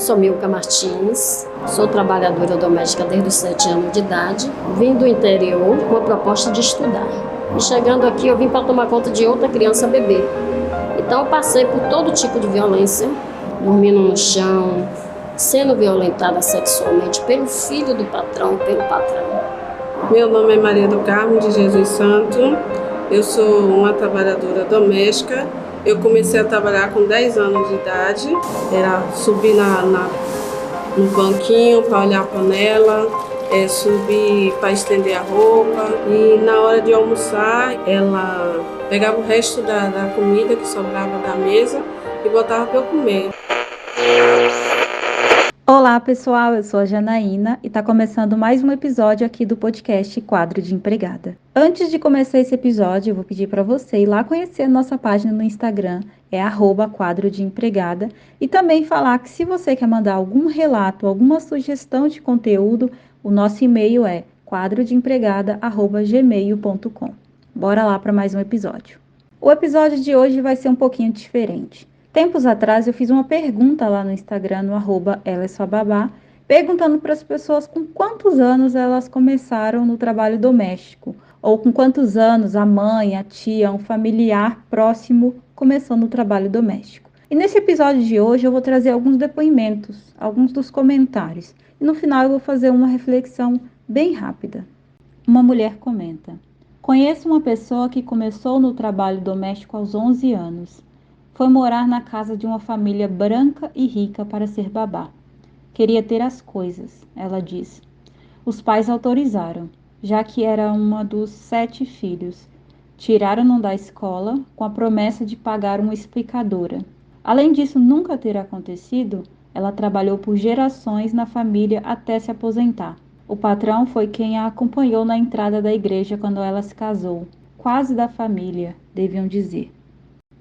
sou Milka Martins, sou trabalhadora doméstica desde os 7 anos de idade, vim do interior com a proposta de estudar. E chegando aqui eu vim para tomar conta de outra criança bebê. Então eu passei por todo tipo de violência, dormindo no chão, sendo violentada sexualmente pelo filho do patrão, pelo patrão. Meu nome é Maria do Carmo de Jesus Santo, eu sou uma trabalhadora doméstica. Eu comecei a trabalhar com 10 anos de idade, era subir no banquinho para olhar a panela, subir para estender a roupa, e na hora de almoçar ela pegava o resto da comida que sobrava da mesa e botava para eu comer. Olá pessoal, eu sou a Janaína e está começando mais um episódio aqui do podcast Quadro de Empregada. Antes de começar esse episódio, eu vou pedir para você ir lá conhecer a nossa página no Instagram, é @quadro de empregada, e também falar que se você quer mandar algum relato, alguma sugestão de conteúdo, o nosso e-mail é quadrodeempregada@gmail.com. Bora lá para mais um episódio. O episódio de hoje vai ser um pouquinho diferente. Tempos atrás eu fiz uma pergunta lá no Instagram, no @elaessuababá, perguntando para as pessoas com quantos anos elas começaram no trabalho doméstico, ou com quantos anos a mãe, a tia, um familiar próximo começou no trabalho doméstico. E nesse episódio de hoje eu vou trazer alguns depoimentos, alguns dos comentários, e no final eu vou fazer uma reflexão bem rápida. Uma mulher comenta: conheço uma pessoa que começou no trabalho doméstico aos 11 anos. Foi morar na casa de uma família branca e rica para ser babá. Queria ter as coisas, ela diz. Os pais autorizaram, já que era uma dos 7 filhos. Tiraram-no da escola com a promessa de pagar uma explicadora. Além disso nunca ter acontecido, ela trabalhou por gerações na família até se aposentar. O patrão foi quem a acompanhou na entrada da igreja quando ela se casou. Quase da família, deviam dizer.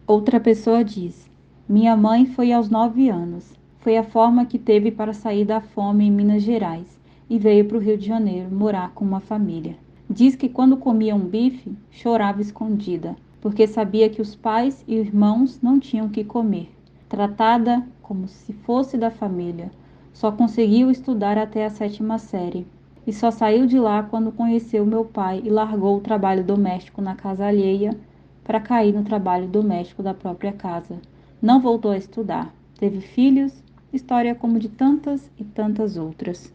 Outra pessoa diz: minha mãe foi aos 9 anos. Foi a forma que teve para sair da fome em Minas Gerais e veio para o Rio de Janeiro morar com uma família. Diz que quando comia um bife, chorava escondida, porque sabia que os pais e irmãos não tinham que comer. Tratada como se fosse da família, só conseguiu estudar até a 7ª série. E só saiu de lá quando conheceu meu pai e largou o trabalho doméstico na casa alheia para cair no trabalho doméstico da própria casa. Não voltou a estudar. Teve filhos, história como de tantas e tantas outras.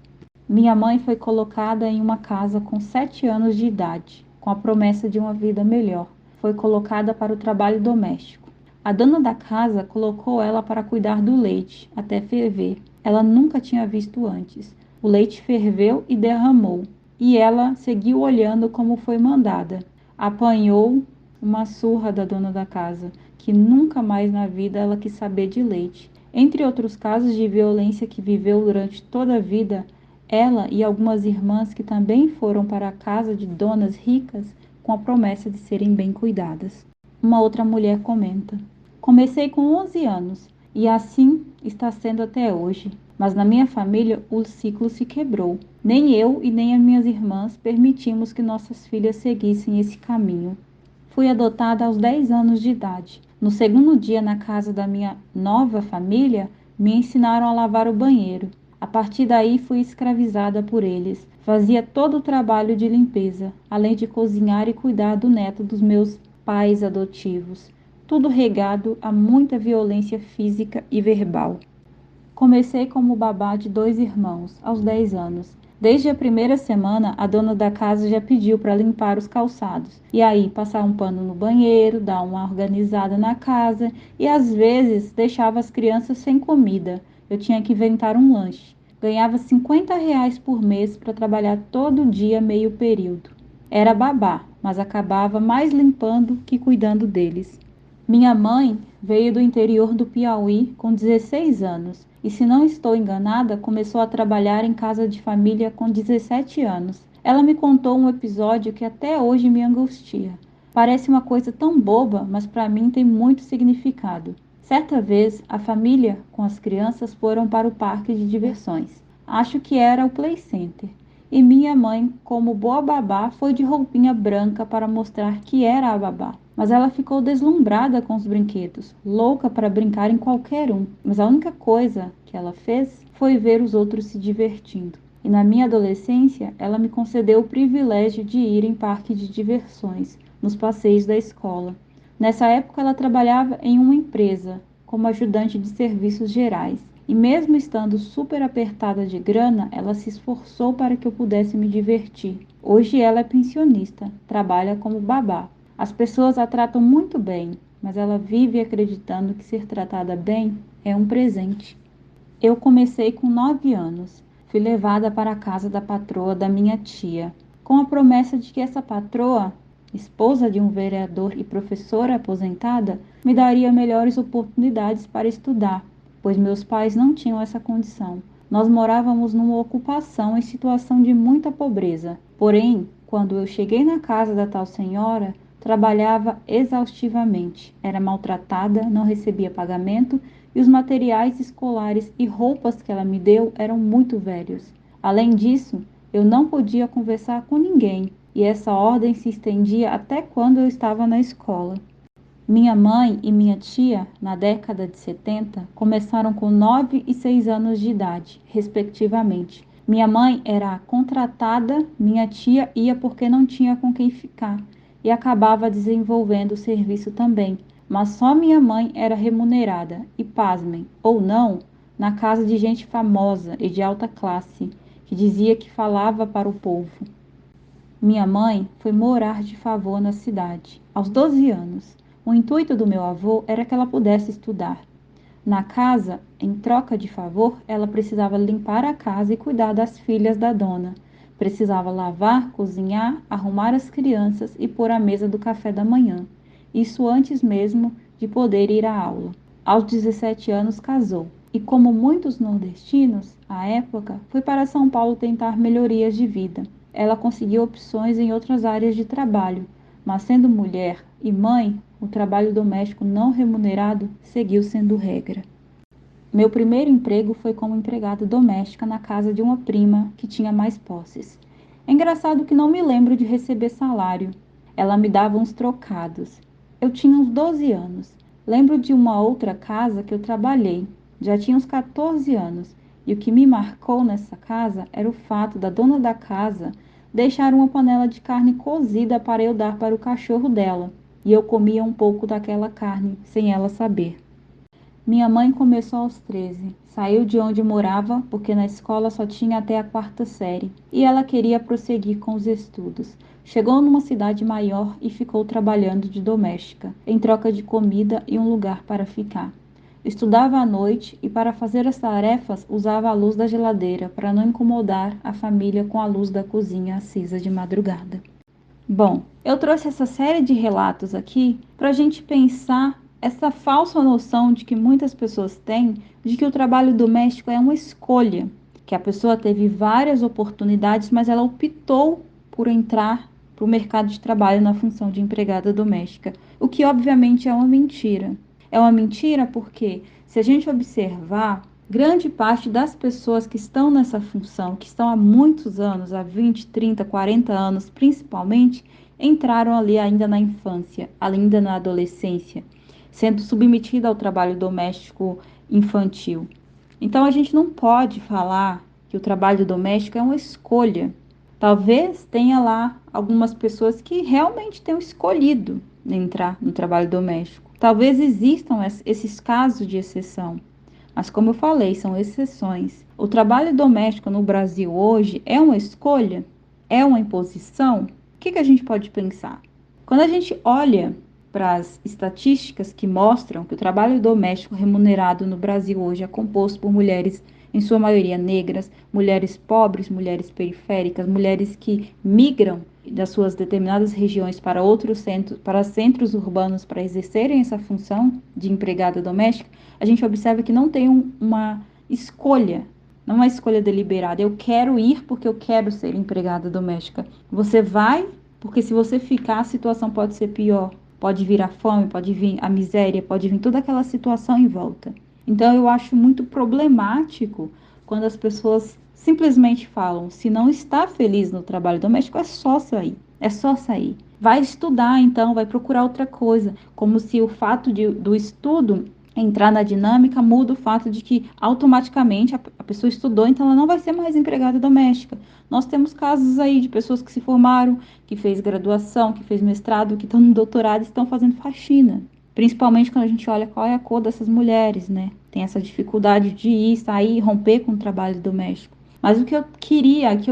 Minha mãe foi colocada em uma casa com 7 anos de idade, com a promessa de uma vida melhor. Foi colocada para o trabalho doméstico. A dona da casa colocou ela para cuidar do leite, até ferver. Ela nunca tinha visto antes. O leite ferveu e derramou, e ela seguiu olhando como foi mandada. Apanhou uma surra da dona da casa, que nunca mais na vida ela quis saber de leite. Entre outros casos de violência que viveu durante toda a vida, ela e algumas irmãs que também foram para a casa de donas ricas com a promessa de serem bem cuidadas. Uma outra mulher comenta: comecei com 11 anos e assim está sendo até hoje. Mas na minha família o ciclo se quebrou. Nem eu e nem as minhas irmãs permitimos que nossas filhas seguissem esse caminho. Fui adotada aos 10 anos de idade. No segundo dia na casa da minha nova família, me ensinaram a lavar o banheiro. A partir daí fui escravizada por eles. Fazia todo o trabalho de limpeza, além de cozinhar e cuidar do neto dos meus pais adotivos. Tudo regado a muita violência física e verbal. Comecei como babá de 2 irmãos, aos 10 anos. Desde a primeira semana, a dona da casa já pediu para limpar os calçados. E aí, passar um pano no banheiro, dar uma organizada na casa e, às vezes, deixava as crianças sem comida. Eu tinha que inventar um lanche. Ganhava R$ 50 por mês para trabalhar todo dia meio período. Era babá, mas acabava mais limpando que cuidando deles. Minha mãe veio do interior do Piauí com 16 anos e, se não estou enganada, começou a trabalhar em casa de família com 17 anos. Ela me contou um episódio que até hoje me angustia. Parece uma coisa tão boba, mas para mim tem muito significado. Certa vez, a família com as crianças foram para o parque de diversões. Acho que era o Play Center. e minha mãe, como boa babá, foi de roupinha branca para mostrar que era a babá. Mas ela ficou deslumbrada com os brinquedos, louca para brincar em qualquer um. Mas a única coisa que ela fez foi ver os outros se divertindo. E na minha adolescência, ela me concedeu o privilégio de ir em parque de diversões, nos passeios da escola. Nessa época, ela trabalhava em uma empresa, como ajudante de serviços gerais. E mesmo estando super apertada de grana, ela se esforçou para que eu pudesse me divertir. Hoje ela é pensionista, trabalha como babá. As pessoas a tratam muito bem, mas ela vive acreditando que ser tratada bem é um presente. Eu comecei com 9 anos. Fui levada para a casa da patroa da minha tia, com a promessa de que essa patroa, esposa de um vereador e professora aposentada, me daria melhores oportunidades para estudar, pois meus pais não tinham essa condição. Nós morávamos numa ocupação em situação de muita pobreza. Porém, quando eu cheguei na casa da tal senhora, trabalhava exaustivamente, era maltratada, não recebia pagamento e os materiais escolares e roupas que ela me deu eram muito velhos. Além disso, eu não podia conversar com ninguém e essa ordem se estendia até quando eu estava na escola. Minha mãe e minha tia, na década de 70, começaram com 9 e 6 anos de idade, respectivamente. Minha mãe era contratada, minha tia ia porque não tinha com quem ficar e acabava desenvolvendo o serviço também, mas só minha mãe era remunerada e, pasmem, ou não, na casa de gente famosa e de alta classe, que dizia que falava para o povo. Minha mãe foi morar de favor na cidade, aos 12 anos. O intuito do meu avô era que ela pudesse estudar. Na casa, em troca de favor, ela precisava limpar a casa e cuidar das filhas da dona. Precisava lavar, cozinhar, arrumar as crianças e pôr a mesa do café da manhã. Isso antes mesmo de poder ir à aula. Aos 17 anos casou. E como muitos nordestinos, à época, foi para São Paulo tentar melhorias de vida. Ela conseguiu opções em outras áreas de trabalho, mas sendo mulher e mãe, o trabalho doméstico não remunerado seguiu sendo regra. Meu primeiro emprego foi como empregada doméstica na casa de uma prima que tinha mais posses. É engraçado que não me lembro de receber salário. Ela me dava uns trocados. Eu tinha uns 12 anos. Lembro de uma outra casa que eu trabalhei. Já tinha uns 14 anos. E o que me marcou nessa casa era o fato da dona da casa deixar uma panela de carne cozida para eu dar para o cachorro dela. E eu comia um pouco daquela carne, sem ela saber. Minha mãe começou aos 13. Saiu de onde morava, porque na escola só tinha até a 4ª série. E ela queria prosseguir com os estudos. Chegou numa cidade maior e ficou trabalhando de doméstica, em troca de comida e um lugar para ficar. Estudava à noite e para fazer as tarefas usava a luz da geladeira para não incomodar a família com a luz da cozinha acesa de madrugada. Bom, eu trouxe essa série de relatos aqui para a gente pensar essa falsa noção de que muitas pessoas têm de que o trabalho doméstico é uma escolha, que a pessoa teve várias oportunidades, mas ela optou por entrar para o mercado de trabalho na função de empregada doméstica, o que obviamente é uma mentira. É uma mentira porque, se a gente observar, grande parte das pessoas que estão nessa função, que estão há muitos anos, há 20, 30, 40 anos principalmente, entraram ali ainda na infância, ainda na adolescência, sendo submetida ao trabalho doméstico infantil. Então a gente não pode falar que o trabalho doméstico é uma escolha. Talvez tenha lá algumas pessoas que realmente tenham escolhido entrar no trabalho doméstico. Talvez existam esses casos de exceção. Mas como eu falei, são exceções. O trabalho doméstico no Brasil hoje é uma escolha? É uma imposição? O que a gente pode pensar? Quando a gente olha para as estatísticas que mostram que o trabalho doméstico remunerado no Brasil hoje é composto por mulheres, em sua maioria negras, mulheres pobres, mulheres periféricas, mulheres que migram das suas determinadas regiões para outros centros, para centros urbanos para exercerem essa função de empregada doméstica, a gente observa que não tem uma escolha, não é uma escolha deliberada. Eu quero ir porque eu quero ser empregada doméstica. Você vai porque se você ficar, a situação pode ser pior. Pode vir a fome, pode vir a miséria, pode vir toda aquela situação em volta. Então eu acho muito problemático quando as pessoas simplesmente falam, se não está feliz no trabalho doméstico, é só sair. É só sair. Vai estudar, então, vai procurar outra coisa. Como se o fato do estudo entrar na dinâmica muda o fato de que automaticamente a pessoa estudou, então ela não vai ser mais empregada doméstica. Nós temos casos aí de pessoas que se formaram, que fez graduação, que fez mestrado, que estão no doutorado e estão fazendo faxina. Principalmente quando a gente olha qual é a cor dessas mulheres, né? Tem essa dificuldade de ir, sair, romper com o trabalho doméstico. Mas o que eu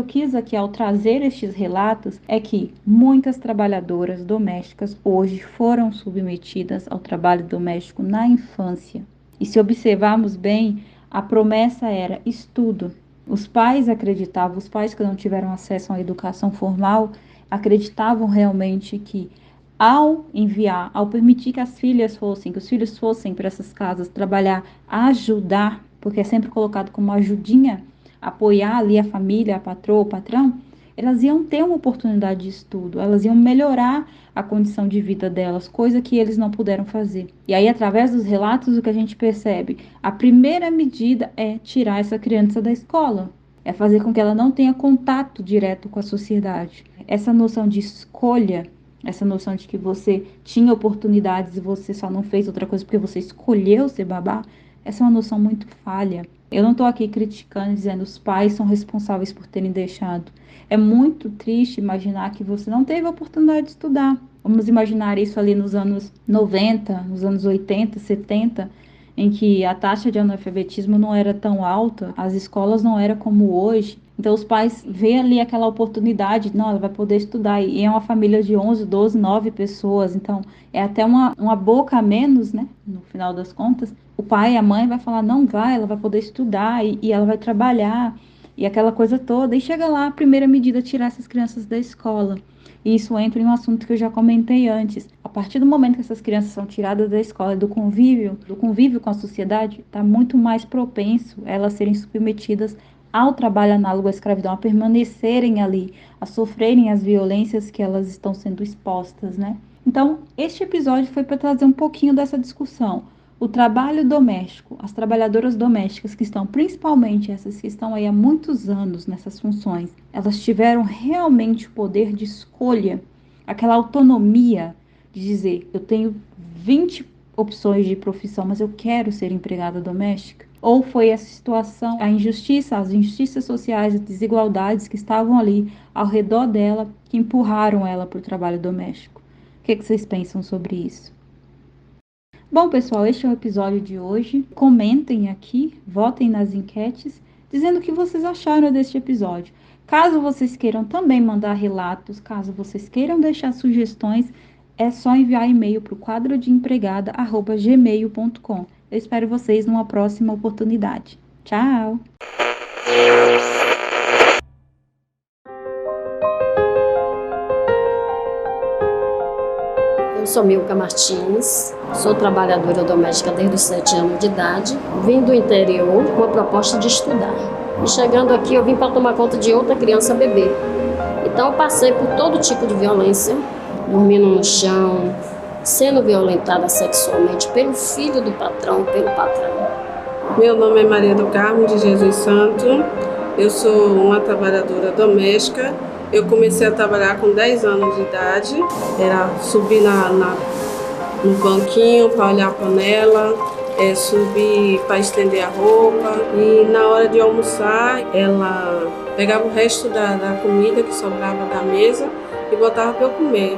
quis aqui ao trazer estes relatos é que muitas trabalhadoras domésticas hoje foram submetidas ao trabalho doméstico na infância. E se observarmos bem, a promessa era estudo. Os pais acreditavam, os pais que não tiveram acesso à educação formal, acreditavam realmente que ao enviar, ao permitir que os filhos fossem para essas casas trabalhar, ajudar, porque é sempre colocado como ajudinha, apoiar ali a família, a patroa, o patrão, elas iam ter uma oportunidade de estudo, elas iam melhorar a condição de vida delas, coisa que eles não puderam fazer. E aí, através dos relatos, o que a gente percebe? A primeira medida é tirar essa criança da escola, é fazer com que ela não tenha contato direto com a sociedade. Essa noção de escolha, essa noção de que você tinha oportunidades e você só não fez outra coisa porque você escolheu ser babá, essa é uma noção muito falha. Eu não estou aqui criticando, dizendo que os pais são responsáveis por terem deixado. É muito triste imaginar que você não teve a oportunidade de estudar. Vamos imaginar isso ali nos anos 90, nos anos 80, 70, em que a taxa de analfabetismo não era tão alta, as escolas não eram como hoje. Então os pais veem ali aquela oportunidade, não, ela vai poder estudar. E é uma família de 11, 12, 9 pessoas, então é até uma boca a menos, né, no final das contas. O pai e a mãe vai falar, não vai, ela vai poder estudar e ela vai trabalhar e aquela coisa toda. E chega lá, a primeira medida é tirar essas crianças da escola. E isso entra em um assunto que eu já comentei antes. A partir do momento que essas crianças são tiradas da escola, do convívio com a sociedade, está muito mais propenso a elas serem submetidas ao trabalho análogo à escravidão, a permanecerem ali, a sofrerem as violências que elas estão sendo expostas, né? Então, este episódio foi para trazer um pouquinho dessa discussão. O trabalho doméstico, as trabalhadoras domésticas que estão, principalmente essas que estão aí há muitos anos nessas funções, elas tiveram realmente o poder de escolha, aquela autonomia de dizer, eu tenho 20 opções de profissão, mas eu quero ser empregada doméstica? Ou foi essa situação, as injustiças sociais, as desigualdades que estavam ali ao redor dela, que empurraram ela para o trabalho doméstico? O que vocês pensam sobre isso? Bom, pessoal, este é o episódio de hoje. Comentem aqui, votem nas enquetes, dizendo o que vocês acharam deste episódio. Caso vocês queiram também mandar relatos, caso vocês queiram deixar sugestões, é só enviar e-mail para o quadrodempregada@gmail.com. Eu espero vocês numa próxima oportunidade. Tchau! Eu sou Milka Martins, sou trabalhadora doméstica desde os 7 anos de idade, vim do interior com a proposta de estudar. E chegando aqui eu vim para tomar conta de outra criança bebê. Então eu passei por todo tipo de violência, dormindo no chão, sendo violentada sexualmente pelo filho do patrão e pelo patrão. Meu nome é Maria do Carmo de Jesus Santo, eu sou uma trabalhadora doméstica. Eu comecei a trabalhar com 10 anos de idade, era subir no banquinho para olhar a panela, subir para estender a roupa e na hora de almoçar ela pegava o resto da comida que sobrava da mesa e botava para eu comer.